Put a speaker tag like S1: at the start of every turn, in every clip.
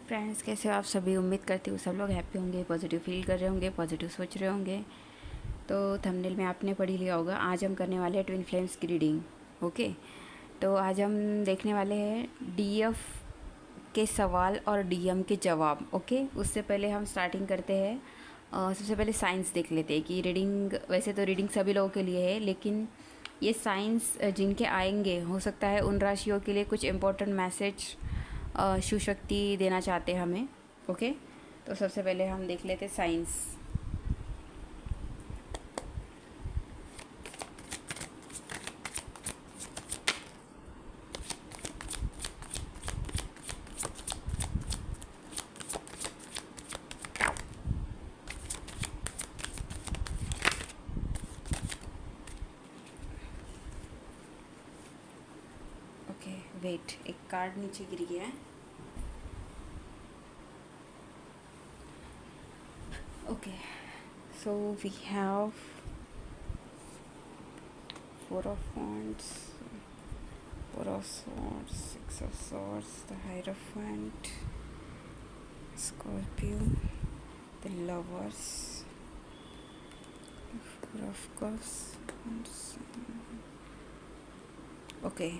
S1: Friends, कैसे हो आप सभी। उम्मीद करती हूँ सब लोग हैप्पी होंगे, पॉजिटिव फील कर रहे होंगे, पॉजिटिव सोच रहे होंगे। तो थंबनेल में आपने पढ़ ही लिया होगा, आज हम करने वाले हैं ट्विन फ्लेम्स की रीडिंग। ओके, तो आज हम देखने वाले हैं डीएफ के सवाल और डीएम के जवाब। ओके, उससे पहले हम स्टार्टिंग करते हैं। सबसे पहले साइंस देख लेते हैं कि रीडिंग, वैसे तो रीडिंग सभी लोगों के लिए है, लेकिन ये साइंस जिनके आएंगे हो सकता है उन राशियों के लिए कुछ इम्पोर्टेंट मैसेज शिव शक्ति देना चाहते हैं हमें। ओके, तो सबसे पहले हम देख लेते साइंस। ओके वेट, एक कार्ड नीचे गिर गया है। Okay, so we have four of wands, four of swords, six of swords, the hierophant, Scorpio, the lovers, four of cups. Okay,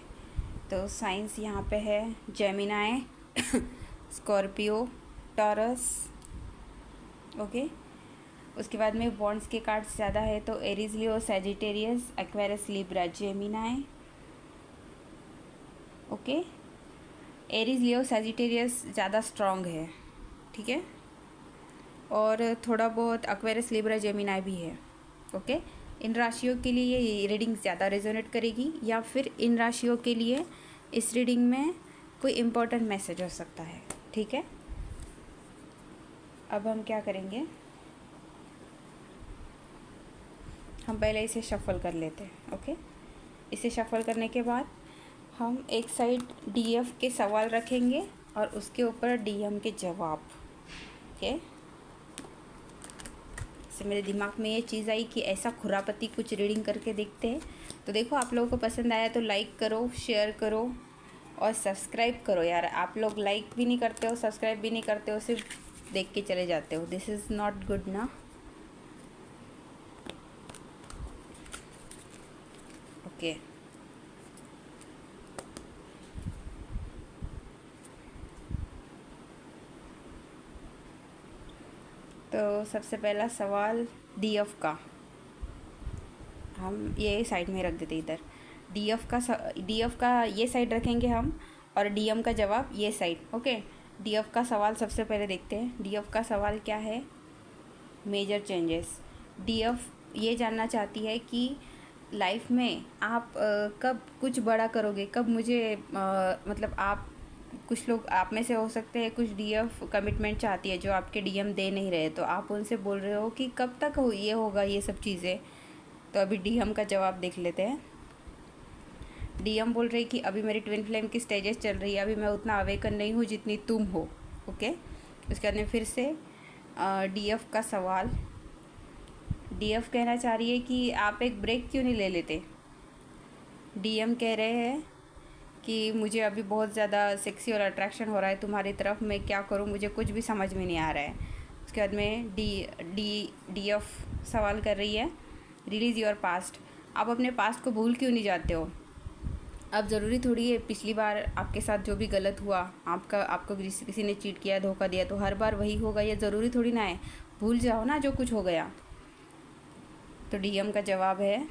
S1: तो साइंस यहाँ पे है जेमिनाई, स्कॉर्पियो, टॉरस। ओके, उसके बाद में बॉन्ड्स के कार्ड्स ज़्यादा है तो Aries, Leo, Sagittarius, Aquarius, Libra, Gemini. Okay, Aries, Leo, Sagittarius ज़्यादा स्ट्रॉन्ग है, ठीक है, और थोड़ा बहुत एक्वेरियस, लिब्रा, जेमिनाई भी है। ओके, इन राशियों के लिए ये रीडिंग ज़्यादा रेजोनेट करेगी, या फिर इन राशियों के लिए इस रीडिंग में कोई इम्पोर्टेंट मैसेज हो सकता है, ठीक है। अब हम क्या करेंगे, हम पहले इसे शफ़ल कर लेते हैं। ओके, इसे शफ़ल करने के बाद हम एक साइड डीएफ के सवाल रखेंगे और उसके ऊपर डीएम के जवाब। ओके, इससे मेरे दिमाग में ये चीज़ आई कि ऐसा खुरापती कुछ रीडिंग करके देखते हैं। तो देखो, आप लोगों को पसंद आया तो लाइक करो, शेयर करो और सब्सक्राइब करो। यार, आप लोग लाइक भी नहीं करते हो, सब्सक्राइब भी नहीं करते हो, सिर्फ देख के चले जाते हो। दिस इज़ नॉट गुड ना। ओके, तो सबसे पहला सवाल डीएफ का, हम ये साइड में रख देते इधर। डीएफ का ये साइड रखेंगे हम, और डीएम का जवाब ये साइड। ओके, डीएफ का सवाल सबसे पहले देखते हैं। डीएफ का सवाल क्या है, मेजर चेंजेस। डीएफ ये जानना चाहती है कि लाइफ में आप कब कुछ बड़ा करोगे, कब मुझे मतलब आप, कुछ लोग आप में से हो सकते हैं, कुछ डीएफ कमिटमेंट चाहती है जो आपके डीएम दे नहीं रहे, तो आप उनसे बोल रहे हो कि कब तक ये होगा ये सब चीज़ें। तो अभी डीएम का जवाब देख लेते हैं। डीएम बोल रही कि अभी मेरी ट्विन फ्लेम की स्टेजेस चल रही है, अभी मैं उतना अवेकन नहीं हूँ जितनी तुम हो। ओके, उसके बाद में फिर से डीएफ का सवाल। डीएफ कहना चाह रही है कि आप एक ब्रेक क्यों नहीं ले लेते। डीएम कह रहे हैं कि मुझे अभी बहुत ज़्यादा सेक्सी और अट्रैक्शन हो रहा है तुम्हारी तरफ, मैं क्या करूं, मुझे कुछ भी समझ में नहीं आ रहा है। उसके बाद में डीएफ सवाल कर रही है, रिलीज़ योर पास्ट। आप अपने पास्ट को भूल क्यों नहीं जाते हो। अब ज़रूरी थोड़ी है पिछली बार आपके साथ जो भी गलत हुआ, आपको किसी ने चीट किया, धोखा दिया, तो हर बार वही होगा, ये ज़रूरी थोड़ी ना है। भूल जाओ ना जो कुछ हो गया। तो डीएम का जवाब है,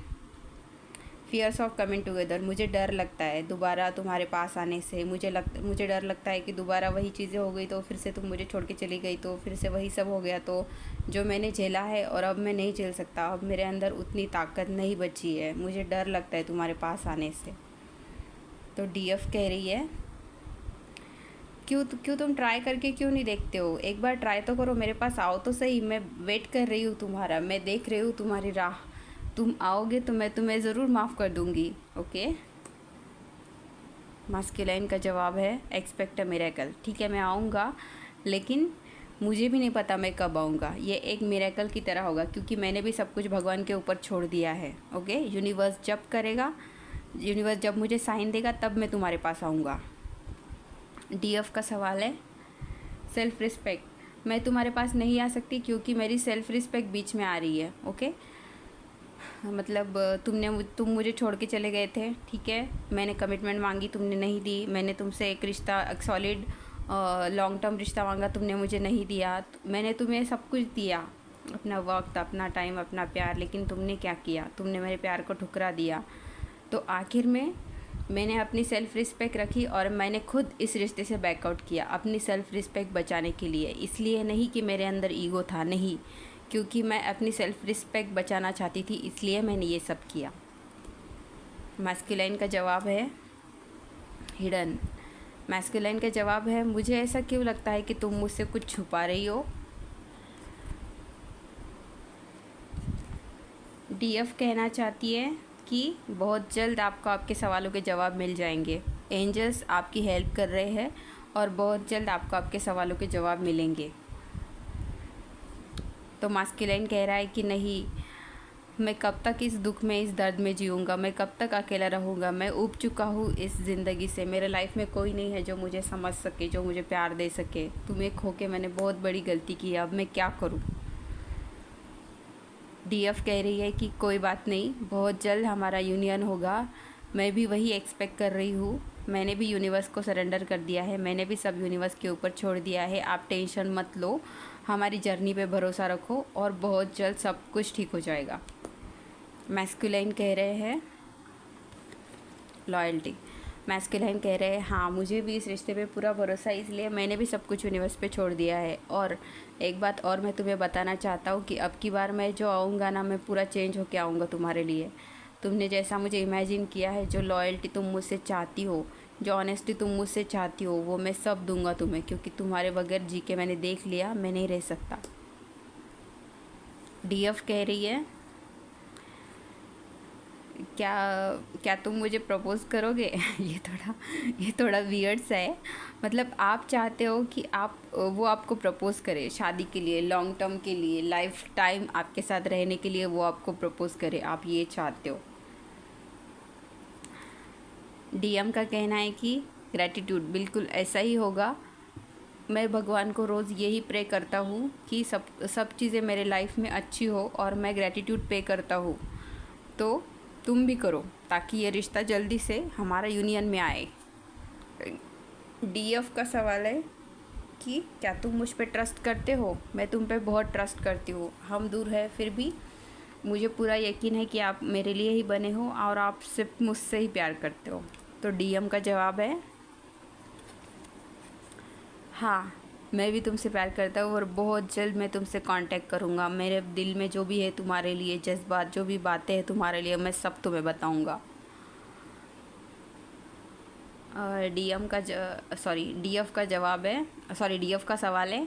S1: फियर्स ऑफ कमिंग टुगेदर। मुझे डर लगता है दोबारा तुम्हारे पास आने से। मुझे डर लगता है कि दोबारा वही चीज़ें हो गई, तो फिर से तुम मुझे छोड़ के चली गई, तो फिर से वही सब हो गया, तो जो मैंने झेला है और अब मैं नहीं झेल सकता, अब मेरे अंदर उतनी ताकत नहीं बची है, मुझे डर लगता है तुम्हारे पास आने से। तो डीएफ कह रही है, क्यों तुम ट्राई करके क्यों नहीं देखते हो, एक बार ट्राई तो करो, मेरे पास आओ तो सही, मैं वेट कर रही हूँ तुम्हारा, मैं देख रही हूँ तुम्हारी राह, तुम आओगे तो मैं तुम्हें ज़रूर माफ़ कर दूँगी। ओके, मास्कुलाइन का जवाब है, एक्सपेक्ट अ मिरेकल। ठीक है, मैं आऊँगा, लेकिन मुझे भी नहीं पता मैं कब आऊँगा, ये एक मिरेकल की तरह होगा, क्योंकि मैंने भी सब कुछ भगवान के ऊपर छोड़ दिया है। ओके, यूनिवर्स जब करेगा, यूनिवर्स जब मुझे साइन देगा तब मैं तुम्हारे पास आऊँगा। डीएफ का सवाल है, सेल्फ रिस्पेक्ट, मैं तुम्हारे पास नहीं आ सकती क्योंकि मेरी सेल्फ रिस्पेक्ट बीच में आ रही है। ओके, मतलब तुम मुझे छोड़ के चले गए थे, ठीक है, मैंने कमिटमेंट मांगी, तुमने नहीं दी। मैंने तुमसे एक रिश्ता, एक सॉलिड लॉन्ग टर्म रिश्ता मांगा, तुमने मुझे नहीं दिया। मैंने तुम्हें सब कुछ दिया, अपना वक्त, अपना टाइम, अपना प्यार, लेकिन तुमने क्या किया? तुमने मेरे प्यार को ठुकरा दिया। तो आखिर में मैंने अपनी सेल्फ़ रिस्पेक्ट रखी और मैंने खुद इस रिश्ते से बैकआउट किया अपनी सेल्फ़ रिस्पेक्ट बचाने के लिए। इसलिए नहीं कि मेरे अंदर ईगो था, नहीं, क्योंकि मैं अपनी सेल्फ़ रिस्पेक्ट बचाना चाहती थी, इसलिए मैंने ये सब किया। मैस्कुलाइन का जवाब है हिडन। मैस्कुलाइन का जवाब है, मुझे ऐसा क्यों लगता है कि तुम मुझसे कुछ छुपा रही हो। डीएफ कहना चाहती है कि बहुत जल्द आपको आपके सवालों के जवाब मिल जाएंगे। एंजल्स आपकी हेल्प कर रहे हैं और बहुत जल्द आपको आपके सवालों के जवाब मिलेंगे। तो मैस्कुलाइन कह रहा है कि नहीं, मैं कब तक इस दुख में, इस दर्द में जीऊँगा, मैं कब तक अकेला रहूँगा। मैं ऊब चुका हूँ इस ज़िंदगी से, मेरे लाइफ में कोई नहीं है जो मुझे समझ सके, जो मुझे प्यार दे सके। तुम्हें खो के मैंने बहुत बड़ी गलती की है, अब मैं क्या करूँ। डीएफ कह रही है कि कोई बात नहीं, बहुत जल्द हमारा यूनियन होगा। मैं भी वही एक्सपेक्ट कर रही हूँ। मैंने भी यूनिवर्स को सरेंडर कर दिया है, मैंने भी सब यूनिवर्स के ऊपर छोड़ दिया है। आप टेंशन मत लो, हमारी जर्नी पे भरोसा रखो और बहुत जल्द सब कुछ ठीक हो जाएगा। मैस्कुलाइन कह रहे हैं लॉयल्टी। मैस्कुलाइन कह रहे हैं हाँ, मुझे भी इस रिश्ते पे पूरा भरोसा है, इसलिए मैंने भी सब कुछ यूनिवर्स पे छोड़ दिया है। और एक बात और मैं तुम्हें बताना चाहता हूँ कि अब की बार मैं जो आऊँगा ना, मैं पूरा चेंज होके आऊँगा तुम्हारे लिए। तुमने जैसा मुझे इमेजिन किया है, जो लॉयल्टी तुम मुझसे चाहती हो, जो ऑनेस्टी तुम मुझसे चाहती हो, वो मैं सब दूंगा तुम्हें, क्योंकि तुम्हारे बगैर जी के मैंने देख लिया, मैं नहीं रह सकता। डीएफ कह रही है क्या क्या तुम मुझे प्रपोज़ करोगे। ये थोड़ा वियर्ड सा है। मतलब आप चाहते हो कि वो आपको प्रपोज़ करे शादी के लिए, लॉन्ग टर्म के लिए, लाइफ टाइम आपके साथ रहने के लिए वो आपको प्रपोज़ करे, आप ये चाहते हो। डीएम का कहना है कि ग्रैटिट्यूड, बिल्कुल ऐसा ही होगा। मैं भगवान को रोज़ यही प्रे करता हूँ कि सब चीज़ें मेरे लाइफ में अच्छी हो और मैं ग्रैटिट्यूड पे करता हूँ। तो तुम भी करो ताकि ये रिश्ता जल्दी से हमारा यूनियन में आए। डीएफ का सवाल है कि क्या तुम मुझ पे ट्रस्ट करते हो। मैं तुम पे बहुत ट्रस्ट करती हूँ। हम दूर हैं फिर भी मुझे पूरा यकीन है कि आप मेरे लिए ही बने हो और आप सिर्फ मुझसे ही प्यार करते हो। तो डीएम का जवाब है हाँ, मैं भी तुमसे प्यार करता हूँ और बहुत जल्द मैं तुमसे कांटेक्ट करूँगा। मेरे दिल में जो भी है तुम्हारे लिए जज्बात, जो भी बातें हैं तुम्हारे लिए, मैं सब तुम्हें बताऊँगा। डीएफ का जवाब है, डीएफ का सवाल है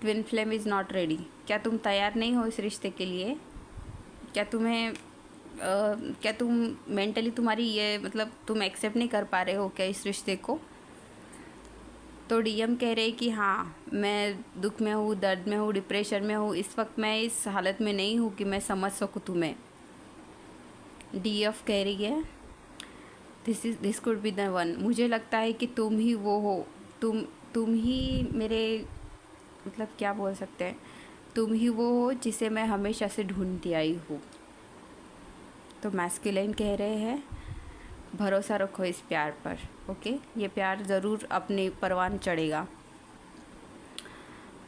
S1: twin flame is not ready. क्या तुम तैयार नहीं हो इस रिश्ते के लिए? क्या तुम मेंटली, तुम्हारी ये मतलब तुम एक्सेप्ट नहीं कर पा रहे हो क्या इस रिश्ते को? तो डीएम कह रहे कि हाँ, मैं दुख में हूँ, दर्द में हूँ, डिप्रेशन में हूँ। इस वक्त मैं इस हालत में नहीं हूँ कि मैं समझ सकूँ तुम्हें। डीएफ कह रही है this could be the one. मुझे लगता है कि तुम ही वो हो, तुम ही मेरे, मतलब क्या बोल सकते हैं, तुम ही वो हो जिसे मैं हमेशा से ढूंढती आई हूँ। तो मैस्कुलाइन कह रहे हैं भरोसा रखो इस प्यार पर। ओके, ये प्यार ज़रूर अपने परवान चढ़ेगा।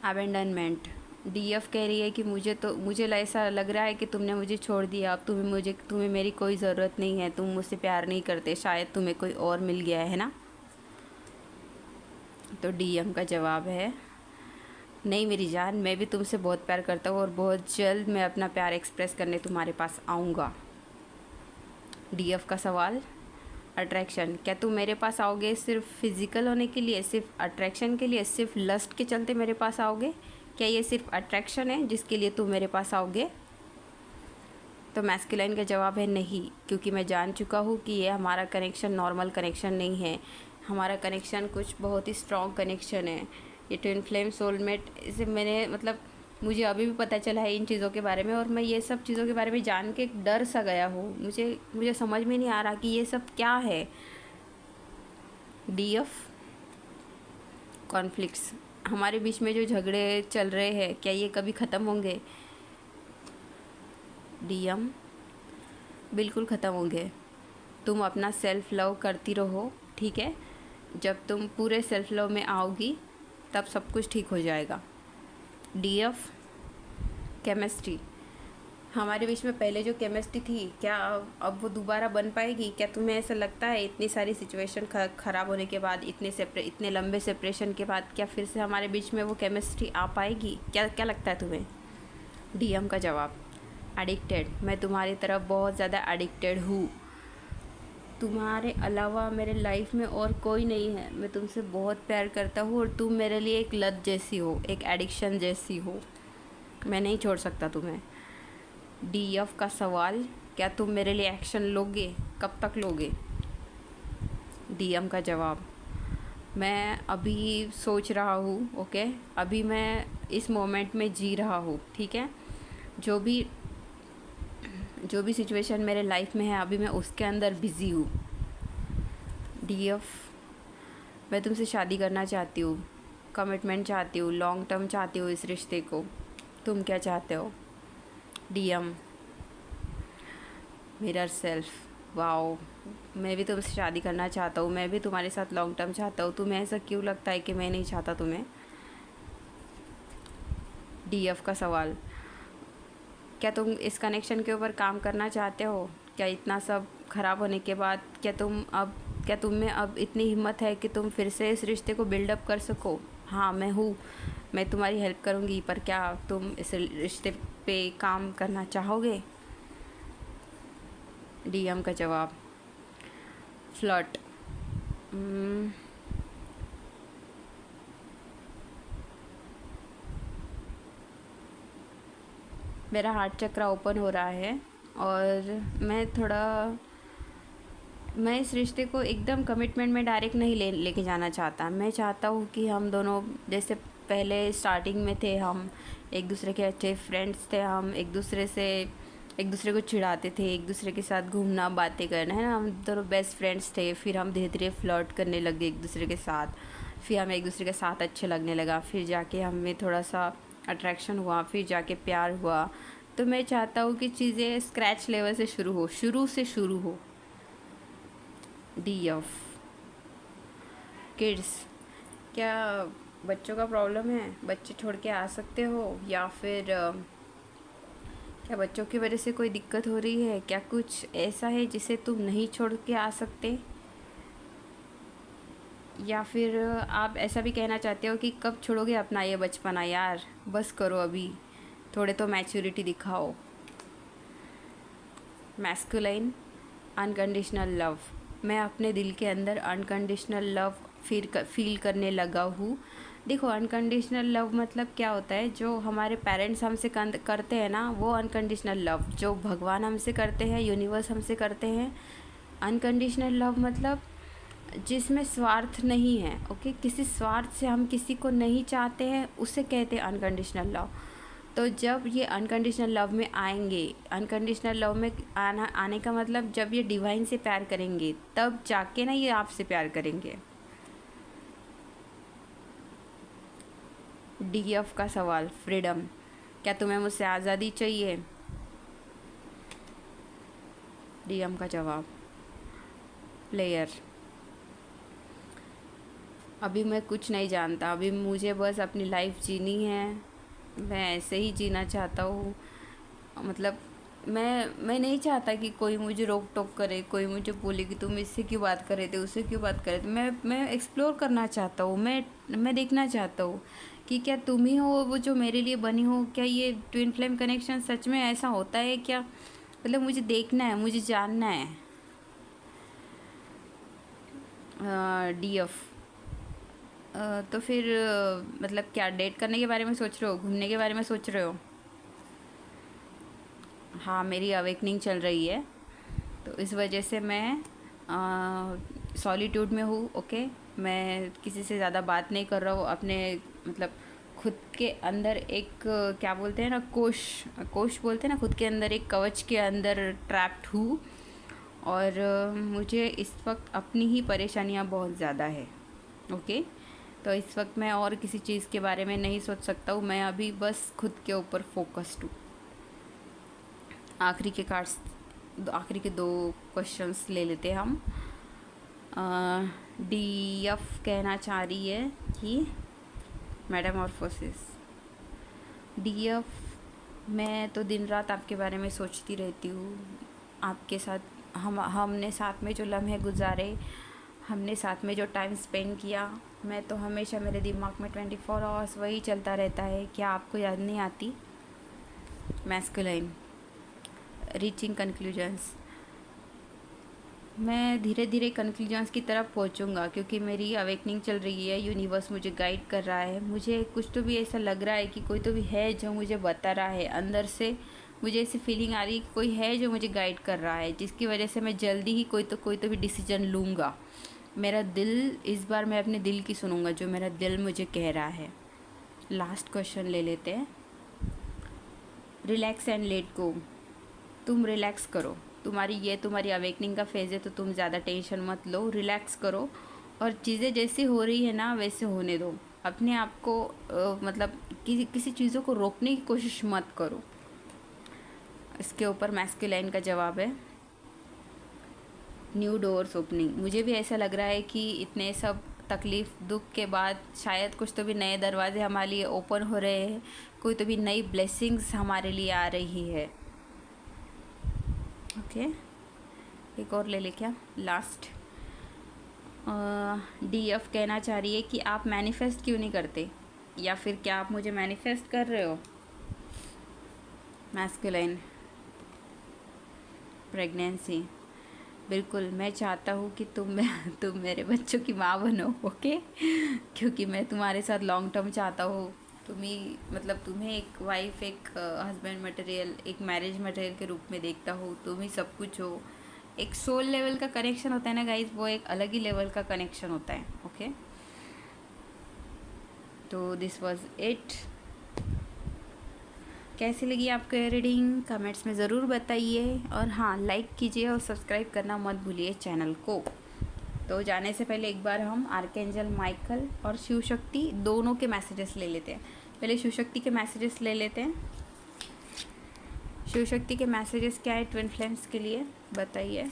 S1: अबेंडनमेंट, डीएफ कह रही है कि मुझे ऐसा लग रहा है कि तुमने मुझे छोड़ दिया। अब तुम्हें मेरी कोई ज़रूरत नहीं है, तुम मुझसे प्यार नहीं करते, शायद तुम्हें कोई और मिल गया है ना। तो डीएम का जवाब है नहीं मेरी जान, मैं भी तुमसे बहुत प्यार करता हूँ और बहुत जल्द मैं अपना प्यार एक्सप्रेस करने तुम्हारे पास आऊँगा। डीएफ का सवाल अट्रैक्शन, क्या तुम मेरे पास आओगे सिर्फ फिज़िकल होने के लिए, सिर्फ अट्रैक्शन के लिए, सिर्फ लस्ट के चलते मेरे पास आओगे? क्या ये सिर्फ अट्रैक्शन है जिसके लिए तुम मेरे पास आओगे? तो मैस्कुलाइन का जवाब है नहीं, क्योंकि मैं जान चुका हूँ कि ये हमारा कनेक्शन नॉर्मल कनेक्शन नहीं है। हमारा कनेक्शन कुछ बहुत ही स्ट्रॉन्ग कनेक्शन है। ये ट्विन फ्लेम सोलमेट, इसे मैंने मतलब मुझे अभी भी पता चला है इन चीज़ों के बारे में, और मैं ये सब चीज़ों के बारे में जान के डर सा गया हूँ। मुझे समझ में नहीं आ रहा कि ये सब क्या है। डीएफ कॉन्फ्लिक्ट्स, हमारे बीच में जो झगड़े चल रहे हैं क्या ये कभी ख़त्म होंगे? डीएम, बिल्कुल ख़त्म होंगे। तुम अपना सेल्फ़ लव करती रहो, ठीक है? जब तुम पूरे सेल्फ़ लव में आओगी तब सब कुछ ठीक हो जाएगा। डीएफ, केमिस्ट्री, हमारे बीच में पहले जो केमिस्ट्री थी क्या अब वो दोबारा बन पाएगी? क्या तुम्हें ऐसा लगता है इतनी सारी सिचुएशन ख़राब होने के बाद, इतने लंबे सेपरेशन के बाद, क्या फिर से हमारे बीच में वो केमिस्ट्री आ पाएगी? क्या क्या लगता है तुम्हें? डीएम का जवाब, एडिक्टेड, मैं तुम्हारी तरफ बहुत ज़्यादा एडिक्टेड हूँ। तुम्हारे अलावा मेरे लाइफ में और कोई नहीं है। मैं तुमसे बहुत प्यार करता हूँ और तुम मेरे लिए एक लत जैसी हो, एक एडिक्शन जैसी हो। मैं नहीं छोड़ सकता तुम्हें। डीएफ का सवाल, क्या तुम मेरे लिए एक्शन लोगे? कब तक लोगे? डीएम का जवाब, मैं अभी सोच रहा हूँ, ओके? अभी मैं इस मोमेंट में जी रहा हूँ, ठीक है? जो भी सिचुएशन मेरे लाइफ में है अभी मैं उसके अंदर बिज़ी हूँ। डीएफ, मैं तुमसे शादी करना चाहती हूँ, कमिटमेंट चाहती हूँ, लॉन्ग टर्म चाहती हूँ इस रिश्ते को। तुम क्या चाहते हो? डीएम, मिरर सेल्फ, वाओ, मैं भी तुमसे शादी करना चाहता हूँ, मैं भी तुम्हारे साथ लॉन्ग टर्म चाहता हूँ। तुम्हें ऐसा क्यों लगता है कि मैं नहीं चाहता तुम्हें? डीएफ का सवाल, क्या तुम इस कनेक्शन के ऊपर काम करना चाहते हो? क्या इतना सब ख़राब होने के बाद क्या तुम में अब इतनी हिम्मत है कि तुम फिर से इस रिश्ते को बिल्डअप कर सको? हाँ, मैं हूँ, मैं तुम्हारी हेल्प करूँगी, पर क्या तुम इस रिश्ते पे काम करना चाहोगे? डीएम का जवाब, फ्लर्ट, मेरा हार्ट चक्र ओपन हो रहा है और मैं इस रिश्ते को एकदम कमिटमेंट में डायरेक्ट नहीं लेके जाना चाहता। मैं चाहता हूँ कि हम दोनों जैसे पहले स्टार्टिंग में थे, हम एक दूसरे के अच्छे फ्रेंड्स थे, हम एक दूसरे को चिढ़ाते थे, एक दूसरे के साथ घूमना, बातें करना, है ना? हम दोनों बेस्ट फ्रेंड्स थे। फिर हम धीरे धीरे फ्लर्ट करने लगे एक दूसरे के साथ, फिर हमें एक दूसरे के साथ अच्छे लगने लगा, फिर जाके हमें थोड़ा सा अट्रैक्शन हुआ, फिर जाके प्यार हुआ। तो मैं चाहता हूँ कि चीज़ें स्क्रैच लेवल से शुरू हो। डीएफ, किड्स, क्या बच्चों का प्रॉब्लम है? बच्चे छोड़ के आ सकते हो? या फिर क्या बच्चों की वजह से कोई दिक्कत हो रही है? क्या कुछ ऐसा है जिसे तुम नहीं छोड़ के आ सकते? या फिर आप ऐसा भी कहना चाहते हो कि कब छोड़ोगे अपना ये बचपना यार, बस करो अभी, थोड़े तो मैच्योरिटी दिखाओ। मैस्कुलाइन, अनकंडीशनल लव, मैं अपने दिल के अंदर अनकंडीशनल लव फील करने लगा हूँ। देखो, अनकंडीशनल लव मतलब क्या होता है? जो हमारे पेरेंट्स हमसे करते हैं ना, वो अनकंडीशनल लव। जो भगवान हमसे करते हैं, यूनिवर्स हमसे करते हैं। अनकंडीशनल लव मतलब जिसमें स्वार्थ नहीं है, ओके? किसी स्वार्थ से हम किसी को नहीं चाहते हैं, उसे कहते हैं अनकंडीशनल लव। तो जब ये अनकंडीशनल लव में आएंगे, अनकंडीशनल लव में आने का मतलब जब ये डिवाइन से प्यार करेंगे तब जाके ना ये आपसे प्यार करेंगे। डीएफ का सवाल, फ्रीडम, क्या तुम्हें मुझसे आज़ादी चाहिए? डीएम का जवाब, प्लेयर, अभी मैं कुछ नहीं जानता, अभी मुझे बस अपनी लाइफ जीनी है, मैं ऐसे ही जीना चाहता हूँ। मतलब मैं नहीं चाहता कि कोई मुझे रोक टोक करे, कोई मुझे बोले कि तुम इससे क्यों बात कर रहे थे, उससे क्यों बात कर रहे थे। मैं एक्सप्लोर करना चाहता हूँ, मैं देखना चाहता हूँ कि क्या तुम ही हो वो जो मेरे लिए बनी हो। क्या ये ट्विन फ्लेम कनेक्शन सच में ऐसा होता है क्या? मतलब मुझे देखना है, मुझे जानना है। डीएफ, तो फिर मतलब क्या डेट करने के बारे में सोच रहे हो, घूमने के बारे में सोच रहे हो? हाँ, मेरी अवेकनिंग चल रही है, तो इस वजह से मैं सॉलिट्यूड में हूँ, ओके? मैं किसी से ज़्यादा बात नहीं कर रहा हूँ, अपने मतलब खुद के अंदर एक क्या बोलते हैं ना, कोश बोलते हैं ना, खुद के अंदर एक कवच के अंदर ट्रैप्ड हूँ। और मुझे इस वक्त अपनी ही परेशानियाँ बहुत ज़्यादा है, ओके? तो इस वक्त मैं और किसी चीज़ के बारे में नहीं सोच सकता हूँ, मैं अभी बस खुद के ऊपर फोकस्ड हूँ। आखिरी के दो क्वेश्चंस ले लेते हैं हम। DF कहना चाह रही है कि मेटामॉर्फोसिस। DF, मैं तो दिन रात आपके बारे में सोचती रहती हूँ, आपके साथ हमने साथ में जो लम्हे गुजारे, हमने साथ में जो टाइम स्पेंड किया, मैं तो हमेशा मेरे दिमाग में 24 आवर्स वही चलता रहता है। क्या आपको याद नहीं आती? Masculine, reaching conclusions. मैं धीरे धीरे कंक्लूजन्स की तरफ पहुंचूंगा क्योंकि मेरी अवेकनिंग चल रही है, यूनिवर्स मुझे गाइड कर रहा है। मुझे कुछ तो भी ऐसा लग रहा है कि कोई तो भी है जो मुझे बता रहा है, अंदर से मुझे ऐसी फीलिंग आ रही है कि कोई है जो मुझे गाइड कर रहा है, जिसकी वजह से मैं जल्दी ही कोई तो भी डिसीजन लूँगा। मेरा दिल, इस बार मैं अपने दिल की सुनूंगा, जो मेरा दिल मुझे कह रहा है। लास्ट क्वेश्चन ले लेते हैं। Relax and let go. तुम रिलैक्स करो, तुम्हारी अवेकनिंग का फेज़ है, तो तुम ज़्यादा टेंशन मत लो, रिलैक्स करो और चीज़ें जैसी हो रही है ना वैसे होने दो। अपने आप को मतलब किसी चीज़ों को रोकने की कोशिश मत करो। इसके ऊपर मैस्कुलाइन का जवाब है न्यू डोर्स ओपनिंग। मुझे भी ऐसा लग रहा है कि इतने सब तकलीफ़ दुख के बाद शायद कुछ तो भी नए दरवाजे हमारे लिए ओपन हो रहे हैं, कोई तो भी नई ब्लेसिंग्स हमारे लिए आ रही है। ओके, एक और ले ले क्या, लास्ट। DF कहना चाह रही है कि आप मैनिफेस्ट क्यों नहीं करते, या फिर क्या आप मुझे मैनिफेस्ट कर रहे हो? Masculine, pregnancy. बिल्कुल, मैं चाहता हूँ कि तुम मेरे बच्चों की माँ बनो, ओके क्योंकि मैं तुम्हारे साथ लॉन्ग टर्म चाहता हूँ। तुम्हें एक वाइफ, एक हस्बैंड मटेरियल, एक मैरिज मटेरियल के रूप में देखता हूँ। तुम ही सब कुछ हो। एक सोल लेवल का कनेक्शन होता है ना गाइज, वो एक अलग ही लेवल का कनेक्शन होता है। ओके, तो दिस वाज इट। कैसी लगी आपको ये रीडिंग कमेंट्स में ज़रूर बताइए, और हाँ, लाइक कीजिए और सब्सक्राइब करना मत भूलिए चैनल को। तो जाने से पहले एक बार हम आर्कएंजल माइकल और शिव शक्ति दोनों के मैसेजेस ले लेते हैं। पहले शिव शक्ति के मैसेजेस ले लेते हैं। शिव शक्ति के मैसेजेस क्या है ट्विन फ्लेम्स के लिए, बताइए।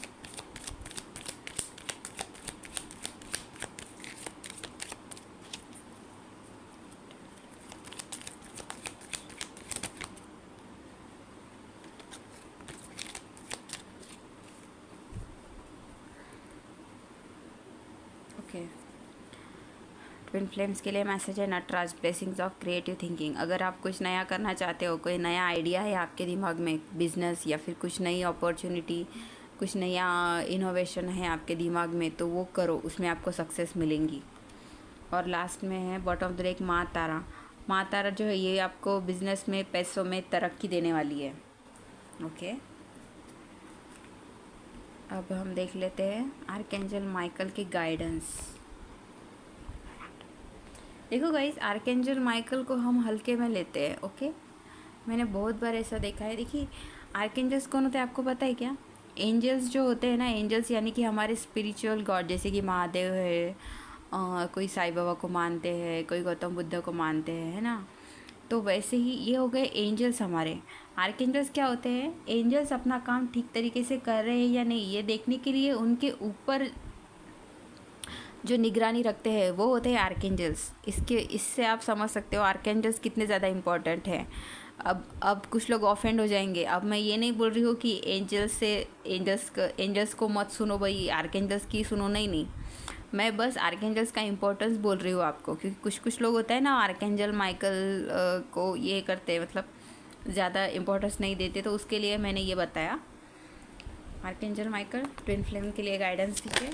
S1: ओके, ट्विन फ्लेम्स के लिए मैसेज है Nataraj, blessings of creative thinking. अगर आप कुछ नया करना चाहते हो, कोई नया आइडिया है आपके दिमाग में, बिजनेस या फिर कुछ नई अपॉर्चुनिटी, कुछ नया इनोवेशन है आपके दिमाग में, तो वो करो, उसमें आपको सक्सेस मिलेंगी। और लास्ट में है बॉटम ऑफ द डेक माँ तारा। माँ तारा जो है ये आपको बिजनेस में, पैसों में तरक्की देने वाली है। ओके, अब हम देख लेते हैं आर्कएंजल माइकल की गाइडेंस। देखो गाइस, आर्कएंजल माइकल को हम हल्के में लेते हैं। ओके, मैंने बहुत बार ऐसा देखा है। देखिए, आर्कएंजल्स कौन होते हैं आपको पता है क्या? एंजल्स जो होते हैं ना, एंजल्स यानी कि हमारे स्पिरिचुअल गॉड, जैसे कि महादेव है, कोई साईं बाबा को मानते हैं, कोई गौतम बुद्ध को मानते हैं, है ना। तो वैसे ही ये हो गए एंजल्स हमारे। आर्कएंजल्स क्या होते हैं? एंजल्स अपना काम ठीक तरीके से कर रहे हैं या नहीं, ये देखने के लिए उनके ऊपर जो निगरानी रखते हैं वो होते हैं आर्कएंजल्स। इससे आप समझ सकते हो आर्कएंजल्स कितने ज़्यादा इम्पोर्टेंट हैं। अब कुछ लोग ऑफेंड हो जाएंगे। अब मैं ये नहीं बोल रही हूँ कि एंजल्स को मत सुनो भाई, आर्कएंजल्स की सुनो, नहीं। मैं बस आर्कएंजल्स का इम्पोर्टेंस बोल रही हूँ आपको, क्योंकि कुछ लोग होता है ना, आर्कएंजल माइकल को ये करते, मतलब ज़्यादा इम्पोर्टेंस नहीं देते, तो उसके लिए मैंने ये बताया। आर्कएंजल माइकल ट्विन फ्लेम के लिए गाइडेंस दीजिए।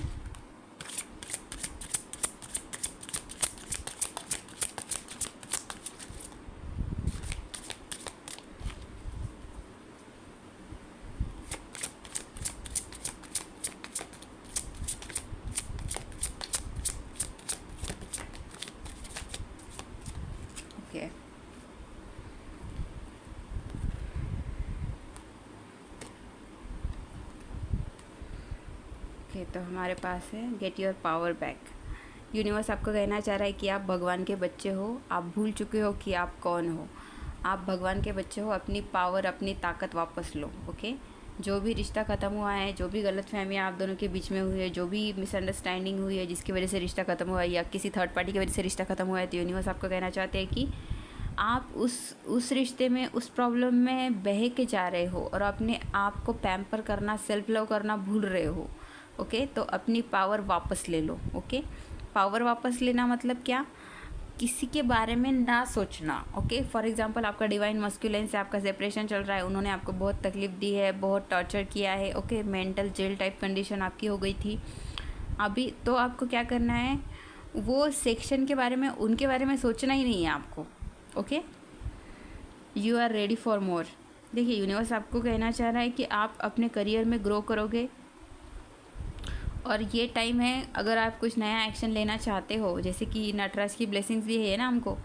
S1: ओके, तो हमारे पास है get your power back. Universe आपको कहना चाह रहा है कि आप भगवान के बच्चे हो, आप भूल चुके हो कि आप कौन हो। आप भगवान के बच्चे हो, अपनी पावर, अपनी ताकत वापस लो। ओके, जो भी रिश्ता ख़त्म हुआ है, जो भी गलतफहमियाँ आप दोनों के बीच में हुई है, जो भी मिसअंडरस्टैंडिंग हुई है जिसकी वजह से रिश्ता ख़त्म हुआ है या किसी थर्ड पार्टी की वजह से रिश्ता ख़त्म हुआ है, तो यूनिवर्स आपको कहना चाहते हैं कि आप उस रिश्ते में, उस प्रॉब्लम में बह के जा रहे हो और अपने आप को पैम्पर करना, सेल्फ लव करना भूल रहे हो। ओके, तो अपनी पावर वापस ले लो। ओके, पावर वापस लेना मतलब क्या? किसी के बारे में ना सोचना। ओके, फॉर एग्जांपल आपका डिवाइन मस्कुलिन से आपका सेपरेशन चल रहा है, उन्होंने आपको बहुत तकलीफ दी है, बहुत टॉर्चर किया है। Okay, mental jail type condition आपकी हो गई थी अभी। तो आपको क्या करना है, वो सेक्शन के बारे में, उनके बारे में सोचना ही नहीं है आपको। Okay, you are ready for more. देखिए, यूनिवर्स आपको कहना चाह रहा है कि आप अपने करियर में ग्रो करोगे और ये टाइम है, अगर आप कुछ नया एक्शन लेना चाहते हो, जैसे कि नटराज की ब्लेसिंग्स भी है ना हमको,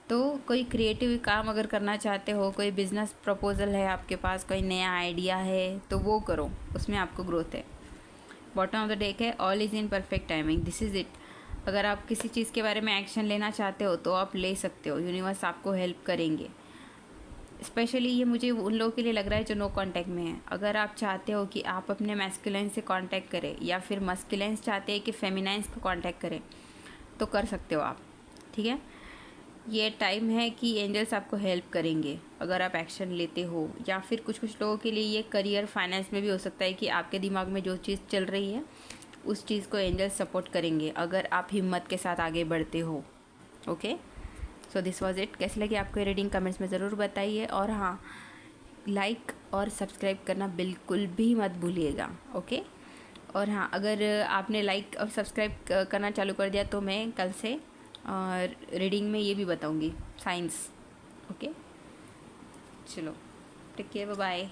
S1: तो कोई क्रिएटिव काम अगर करना चाहते हो, कोई बिजनेस प्रपोजल है आपके पास, कोई नया आइडिया है, तो वो करो, उसमें आपको ग्रोथ है। बॉटम ऑफ द डेक है all is in perfect timing, this is it. अगर आप किसी चीज़ के बारे में एक्शन लेना चाहते हो तो आप ले सकते हो, यूनिवर्स आपको हेल्प करेंगे। स्पेशली ये मुझे उन लोगों के लिए लग रहा है जो नो कांटेक्ट में है। अगर आप चाहते हो कि आप अपने मैस्कुलाइन से कांटेक्ट करें या फिर मस्कुलाइंस चाहते हैं कि फेमिनाइंस को कांटेक्ट करें, तो कर सकते हो आप। ठीक है, ये टाइम है कि एंजल्स आपको हेल्प करेंगे अगर आप एक्शन लेते हो। या फिर कुछ कुछ लोगों के लिए ये करियर फाइनेंस में भी हो सकता है कि आपके दिमाग में जो चीज़ चल रही है उस चीज़ को एंजल्स सपोर्ट करेंगे अगर आप हिम्मत के साथ आगे बढ़ते हो। Okay, so this was it. कैसे लगी आपको ये रीडिंग कमेंट्स में ज़रूर बताइए, और हाँ, लाइक और सब्सक्राइब करना बिल्कुल भी मत भूलिएगा। ओके, और हाँ, अगर आपने लाइक और सब्सक्राइब करना चालू कर दिया तो मैं कल से रीडिंग में ये भी बताऊँगी, साइंस। ओके, चलो, टेक केयर, बाय बाय।